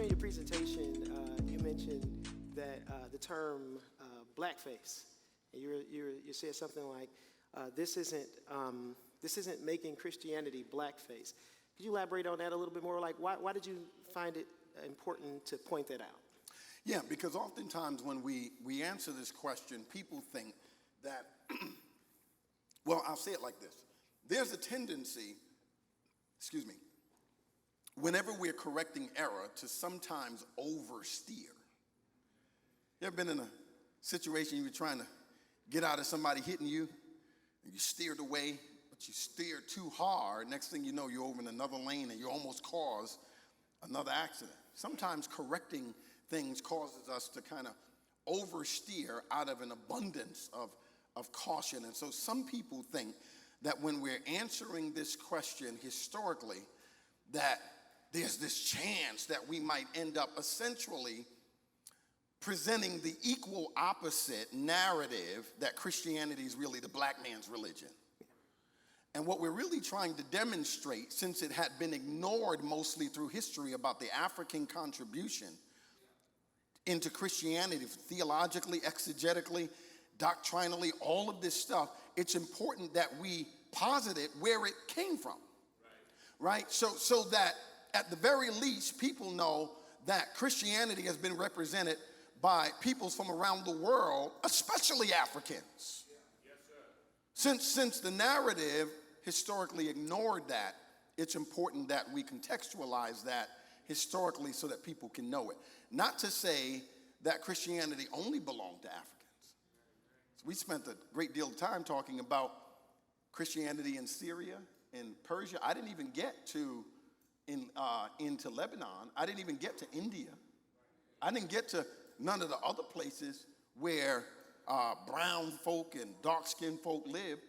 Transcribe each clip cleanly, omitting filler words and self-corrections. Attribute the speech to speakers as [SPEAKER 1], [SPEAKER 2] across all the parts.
[SPEAKER 1] Earlier in your presentation, you mentioned that the term blackface. And you said something like, this isn't making Christianity blackface. Could you elaborate on that a little bit more? Like, why did you find it important to point that out?
[SPEAKER 2] Yeah, because oftentimes when we answer this question, people think that, well, I'll say it like this. There's a tendency, whenever we're correcting error, to sometimes oversteer. You ever been in a situation you were trying to get out of somebody hitting you, and you steered away, but you steered too hard. Next thing you know, you're over in another lane, and you almost cause another accident. Sometimes correcting things causes us to kind of oversteer out of an abundance of caution. And so some people think that when we're answering this question historically, that there's this chance that we might end up essentially presenting the equal opposite narrative that Christianity is really the black man's religion. And what we're really trying to demonstrate, since it had been ignored mostly through history about the African contribution into Christianity, theologically, exegetically, doctrinally, all of this stuff, it's important that we posit it where it came from, right? So that at the very least, people know that Christianity has been represented by peoples from around the world, especially Africans. Since the narrative historically ignored that, it's important that we contextualize that historically so that people can know it. Not to say that Christianity only belonged to Africans. So we spent a great deal of time talking about Christianity in Syria, in Persia. I didn't even get to into Lebanon. I didn't even get to India. I didn't get to none of the other places where brown folk and dark-skinned folk live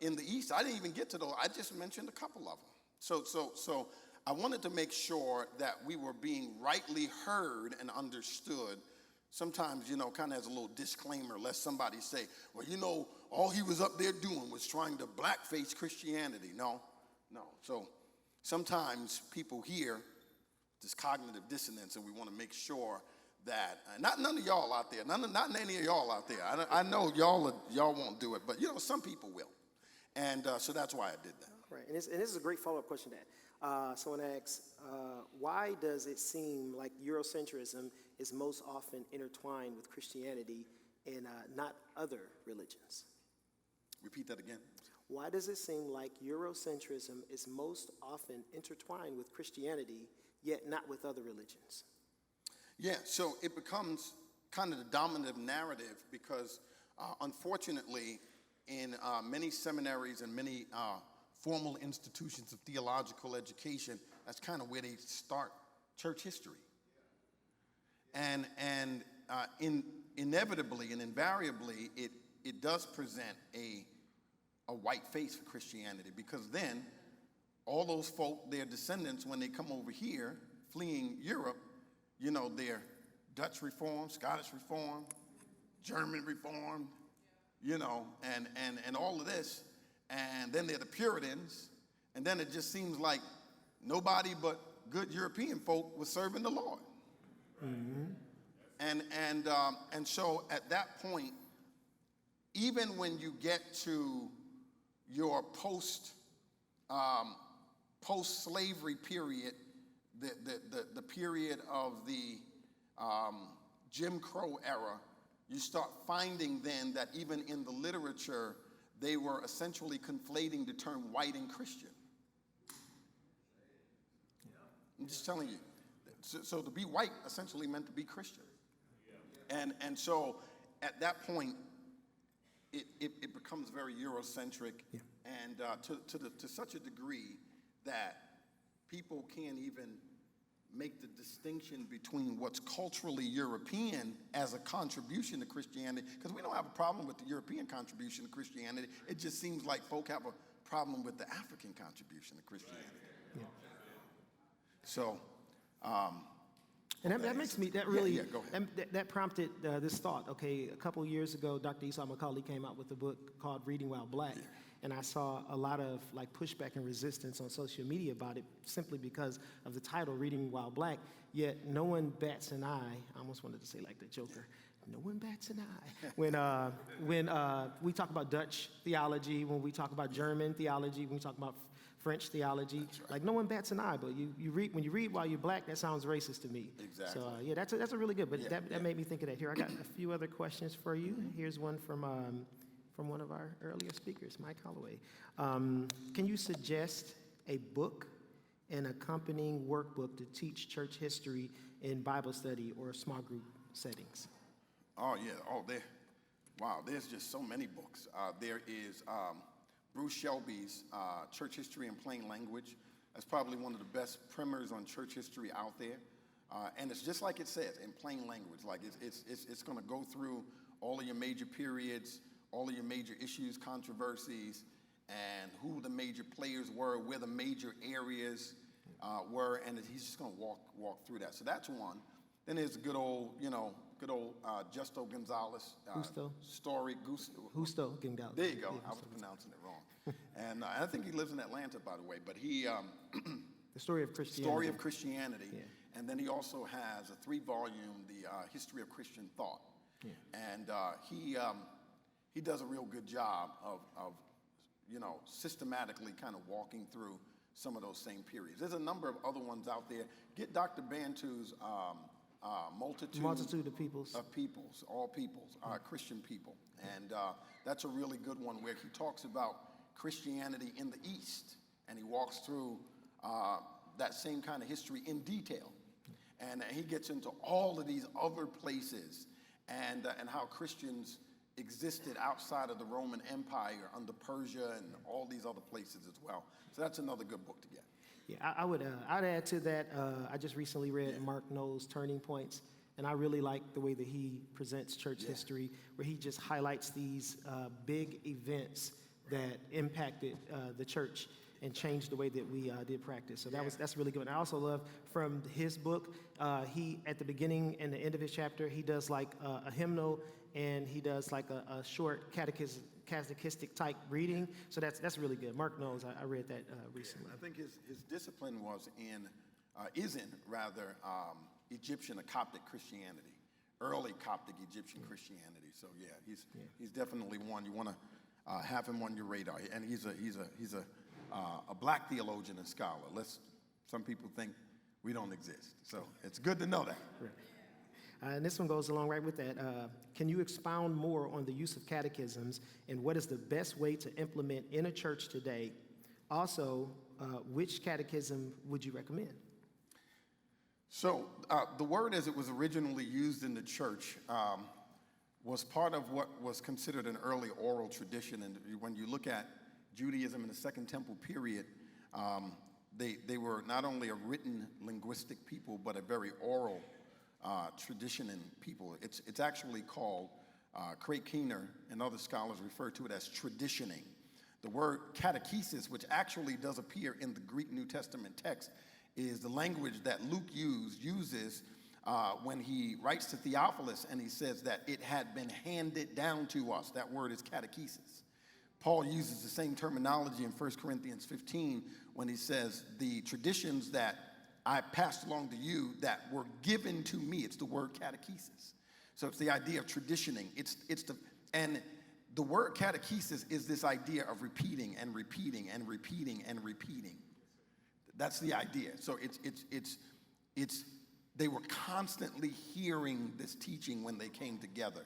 [SPEAKER 2] in the East. I didn't even get to those. I just mentioned a couple of them. So I wanted to make sure that we were being rightly heard and understood. Sometimes, kind of as a little disclaimer, lest somebody say, well, all he was up there doing was trying to blackface Christianity. No. So sometimes people hear this cognitive dissonance, and we want to make sure that, none of y'all out there, not any of y'all out there. I know y'all won't do it, but some people will. And so that's why I did that.
[SPEAKER 1] Right, and this is a great follow-up question to that. Someone asks, why does it seem like Eurocentrism is most often intertwined with Christianity and not other religions?
[SPEAKER 2] Repeat that again.
[SPEAKER 1] Why does it seem like Eurocentrism is most often intertwined with Christianity, yet not with other religions?
[SPEAKER 2] Yeah, so it becomes kind of the dominant narrative because, unfortunately, in many seminaries and many formal institutions of theological education, that's kind of where they start church history. And inevitably and invariably, it does present a white face for Christianity, because then all those folk, their descendants, when they come over here, fleeing Europe, they're Dutch Reformed, Scottish Reformed, German Reformed, and all of this. And then they're the Puritans. And then it just seems like nobody but good European folk was serving the Lord. Mm-hmm. And so at that point, even when you get to your post-slavery period, the period of the Jim Crow era, you start finding then that even in the literature, they were essentially conflating the term white and Christian. I'm just telling you. So to be white essentially meant to be Christian. And so at that point, it becomes very Eurocentric, and to such a degree that people can't even make the distinction between what's culturally European as a contribution to Christianity, because we don't have a problem with the European contribution to Christianity. It just seems like folk have a problem with the African contribution to Christianity. Yeah. So
[SPEAKER 1] And that makes me, that really,
[SPEAKER 2] go ahead.
[SPEAKER 1] that prompted this thought. Okay, a couple years ago, Dr. Esau McCauley came out with a book called Reading While Black. And I saw a lot of like pushback and resistance on social media about it simply because of the title, Reading While Black, yet no one bats an eye. I almost wanted to say like the Joker. No one bats an eye. When we talk about Dutch theology, when we talk about German theology, when we talk about French theology, right. Like no one bats an eye, but when you read while you're black, that sounds racist to me.
[SPEAKER 2] Exactly.
[SPEAKER 1] So yeah, that's a really good, but that made me think of that. Here, I got a few other questions for you. Here's one from one of our earlier speakers, Mike Holloway. Can you suggest a book and accompanying workbook to teach church history in Bible study or small group settings?
[SPEAKER 2] Oh, yeah. Wow, there's just so many books. There is Bruce Shelby's Church History in Plain Language. That's probably one of the best primers on church history out there. And it's just like it says, in plain language. Like it's going to go through all of your major periods, all of your major issues, controversies, and who the major players were, where the major areas were, and he's just going to walk through that. So that's one. Then there's good old Justo Gonzalez story.
[SPEAKER 1] Justo Gonzalez.
[SPEAKER 2] There you go. I was pronouncing it wrong. And I think he lives in Atlanta, by the way. But he
[SPEAKER 1] The Story of Christianity.
[SPEAKER 2] Story of Christianity.
[SPEAKER 1] Yeah.
[SPEAKER 2] And then he also has a 3-volume, the History of Christian Thought. Yeah. And he does a real good job of systematically kind of walking through some of those same periods. There's a number of other ones out there. Get Dr. Bantu's Multitude of Peoples. All peoples, Christian people. And that's a really good one where he talks about Christianity in the East. And he walks through that same kind of history in detail. And he gets into all of these other places and how Christians existed outside of the Roman Empire under Persia and all these other places as well. So that's another good book to get.
[SPEAKER 1] Yeah, I'd add to that. I just recently read Mark Knowles' Turning Points, and I really like the way that he presents church history, where he just highlights these big events that impacted the church and changed the way that we did practice. So that's really good. And I also love from his book, he at the beginning and the end of his chapter, he does like a hymnal, and he does like a short catechistic type reading. So that's really good. Mark Knowles, I read that recently.
[SPEAKER 2] I think his discipline is in Egyptian or Coptic Christianity, early Coptic Egyptian Christianity. So he's definitely one you want to have him on your radar. And he's a black theologian and scholar. Some people think we don't exist. So it's good to know that.
[SPEAKER 1] Right. And this one goes along right with that. Can you expound more on the use of catechisms and what is the best way to implement in a church today? Also, which catechism would you recommend?
[SPEAKER 2] So the word as it was originally used in the church was part of what was considered an early oral tradition. And when you look at Judaism in the Second Temple period, they were not only a written linguistic people, but a very oral tradition in people. It's actually called, Craig Keener and other scholars refer to it as traditioning. The word catechesis, which actually does appear in the Greek New Testament text, is the language that Luke uses when he writes to Theophilus and he says that it had been handed down to us. That word is catechesis. Paul uses the same terminology in 1 Corinthians 15 when he says the traditions that I passed along to you that were given to me. It's the word catechesis. So it's the idea of traditioning. And the word catechesis is this idea of repeating and repeating and repeating and repeating. That's the idea. So they were constantly hearing this teaching when they came together.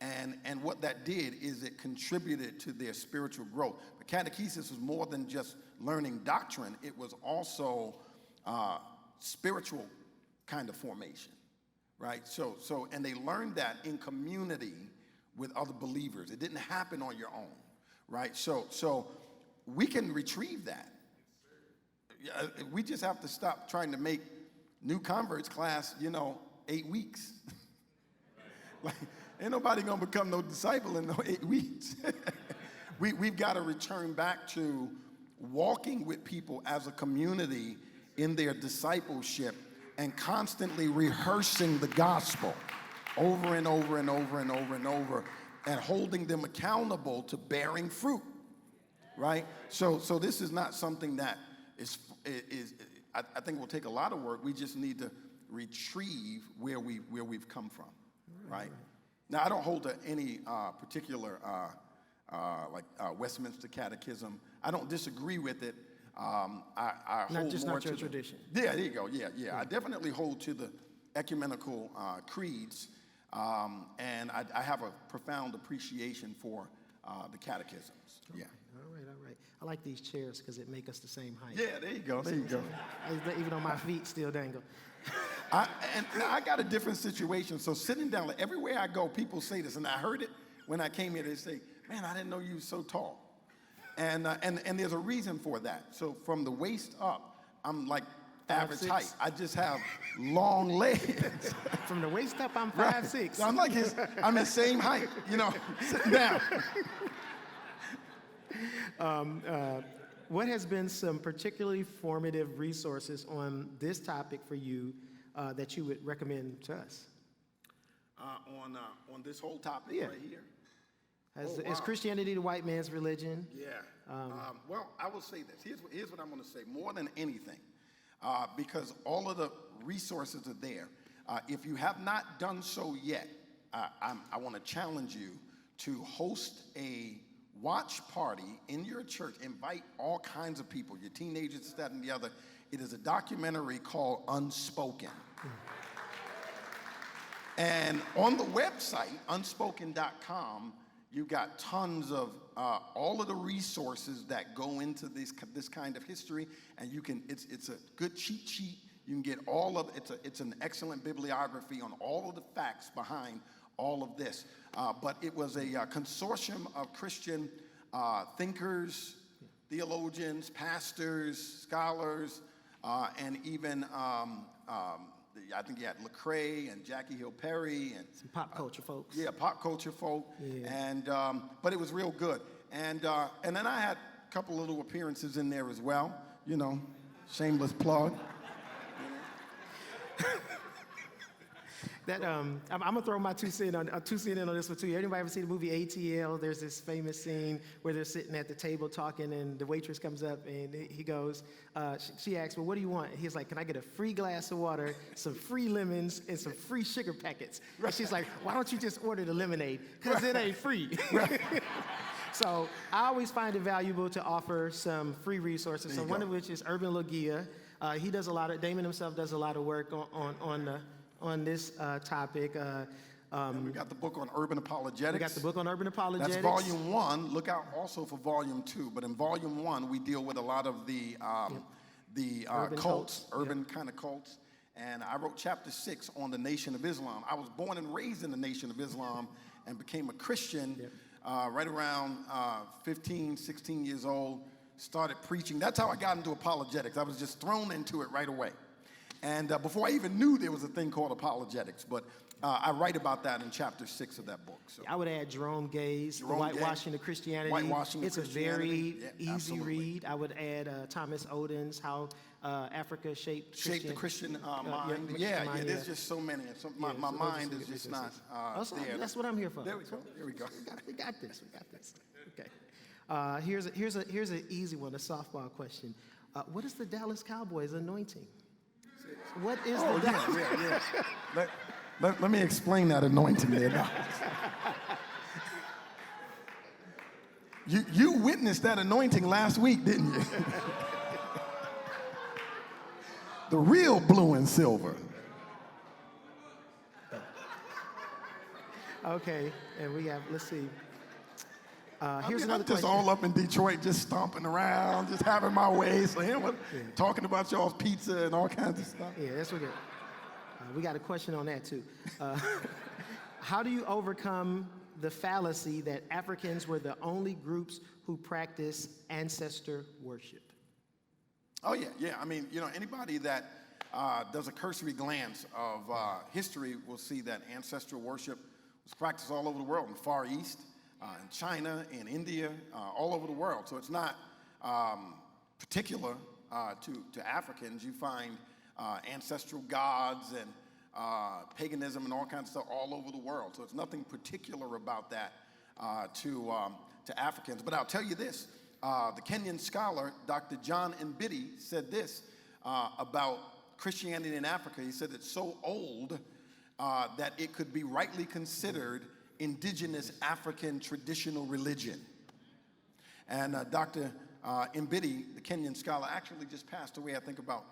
[SPEAKER 2] And what that did is it contributed to their spiritual growth. But catechesis was more than just learning doctrine. It was also spiritual kind of formation, right? So and they learned that in community with other believers. It didn't happen on your own, right? So we can retrieve that. We just have to stop trying to make new converts class, 8 weeks. Like, ain't nobody gonna become no disciple in no 8 weeks. We've got to return back to walking with people as a community in their discipleship and constantly rehearsing the gospel over and over and over and over and over, and holding them accountable to bearing fruit, right? So this is not something that I think will take a lot of work. We just need to retrieve where we've come from, right? Now, I don't hold to any particular Westminster Catechism. I don't disagree with it. I hold
[SPEAKER 1] just
[SPEAKER 2] more
[SPEAKER 1] not your
[SPEAKER 2] to
[SPEAKER 1] tradition.
[SPEAKER 2] Yeah, there you go. Yeah. I definitely hold to the ecumenical creeds, and I have a profound appreciation for the catechisms. Yeah.
[SPEAKER 1] All right. I like these chairs because it make us the same height.
[SPEAKER 2] Yeah, there you go.
[SPEAKER 1] Even though my feet still dangle.
[SPEAKER 2] And I got a different situation. So sitting down, like, everywhere I go, people say this, and I heard it when I came here. They say, "Man, I didn't know you were so tall." And there's a reason for that. So from the waist up, I'm like average
[SPEAKER 1] 5'6".
[SPEAKER 2] height. I just have long legs.
[SPEAKER 1] From the waist up, I'm
[SPEAKER 2] Right.
[SPEAKER 1] 5'6".
[SPEAKER 2] So I'm the same height, sitting down.
[SPEAKER 1] What has been some particularly formative resources on this topic for you that you would recommend to us?
[SPEAKER 2] On this whole topic right here.
[SPEAKER 1] Is Christianity the white man's religion?
[SPEAKER 2] Yeah. Well, I will say this. Here's what I'm going to say. More than anything, because all of the resources are there. If you have not done so yet, I want to challenge you to host a watch party in your church. Invite all kinds of people, your teenagers, this, that, and the other. It is a documentary called Unspoken. And on the website, unspoken.com, you've got tons of all of the resources that go into this kind of history, and it's a good cheat sheet. You can get all of it's an excellent bibliography on all of the facts behind all of this. But it was a consortium of Christian thinkers, theologians, pastors, scholars, and even I think you had Lecrae and Jackie Hill Perry and
[SPEAKER 1] Some pop culture folks.
[SPEAKER 2] Yeah, pop culture folk.
[SPEAKER 1] Yeah.
[SPEAKER 2] And but it was real good. And then I had a couple little appearances in there as well. Shameless plug.
[SPEAKER 1] I'm gonna throw my 2 cents in on this one too. Anybody ever see the movie ATL? There's this famous scene where they're sitting at the table talking, and the waitress comes up and he goes, she asks, "Well, what do you want?" And he's like, "Can I get a free glass of water, some free lemons, and some free sugar packets?" And she's like, "Why don't you just order the lemonade? Because it ain't free." So I always find it valuable to offer some free resources. So one of which is Urban Logia. He does Damon himself does a lot of work on this topic.
[SPEAKER 2] And we got the book on urban apologetics.
[SPEAKER 1] We got the book on urban apologetics.
[SPEAKER 2] That's volume 1. Look out also for volume 2. But in volume 1, we deal with a lot of the
[SPEAKER 1] Urban cults.
[SPEAKER 2] urban kind of cults. And I wrote chapter 6 on the Nation of Islam. I was born and raised in the Nation of Islam and became a Christian right around 15, 16 years old. Started preaching. That's how I got into apologetics. I was just thrown into it right away. And before I even knew there was a thing called apologetics, but I write about that in chapter 6 of that book. So.
[SPEAKER 1] I would add Jerome Gay's The Whitewashing of Christianity. It's a very easy read. I would add Thomas Oden's How Africa Shaped
[SPEAKER 2] the Christian mind. There's just so many. So my mind is just not there.
[SPEAKER 1] That's what I'm here for.
[SPEAKER 2] There we go. Here we go.
[SPEAKER 1] We got this. Okay. Here's an easy one, a softball question. What is the Dallas Cowboys anointing? What is the Dallas?
[SPEAKER 2] Let me explain that anointing there now. You witnessed that anointing last week, didn't you? The real blue and silver.
[SPEAKER 1] Okay, and we have, let's see.
[SPEAKER 2] I'm just all up in Detroit, just stomping around, just having my way. So talking about y'all's pizza and all kinds of stuff.
[SPEAKER 1] Yeah, that's what we got a question on that too. How do you overcome the fallacy that Africans were the only groups who practice ancestor worship?
[SPEAKER 2] Oh yeah. I mean, anybody that does a cursory glance of history will see that ancestral worship was practiced all over the world, in the Far East, in China, in India, all over the world. So it's not particular to Africans. You find ancestral gods and paganism and all kinds of stuff all over the world. So it's nothing particular about that to Africans. But I'll tell you this, the Kenyan scholar, Dr. John Mbidi, said this about Christianity in Africa. He said it's so old that it could be rightly considered indigenous African traditional religion. And Dr. Mbidi, the Kenyan scholar, actually just passed away, I think, about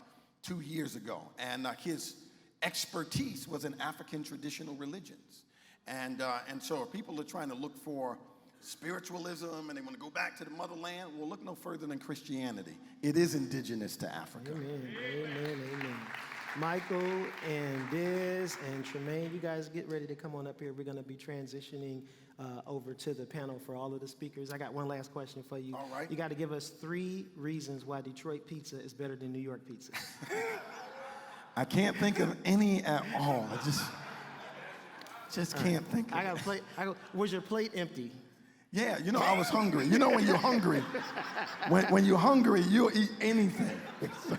[SPEAKER 2] 2 years ago. And his expertise was in African traditional religions. And so if people are trying to look for spiritualism and they want to go back to the motherland, well, look no further than Christianity. It is indigenous to Africa.
[SPEAKER 1] Amen, amen, amen. Michael and Diz and Tremaine, you guys get ready to come on up here. We're going to be transitioning over to the panel for all of the speakers. I got one last question for you.
[SPEAKER 2] All right.
[SPEAKER 1] You got to give us 3 reasons why Detroit pizza is better than New York pizza.
[SPEAKER 2] I can't think of any at all. I just can't think of
[SPEAKER 1] I got a plate. Was your plate empty?
[SPEAKER 2] Yeah, I was hungry. When you're hungry, when you're hungry, you'll eat anything. So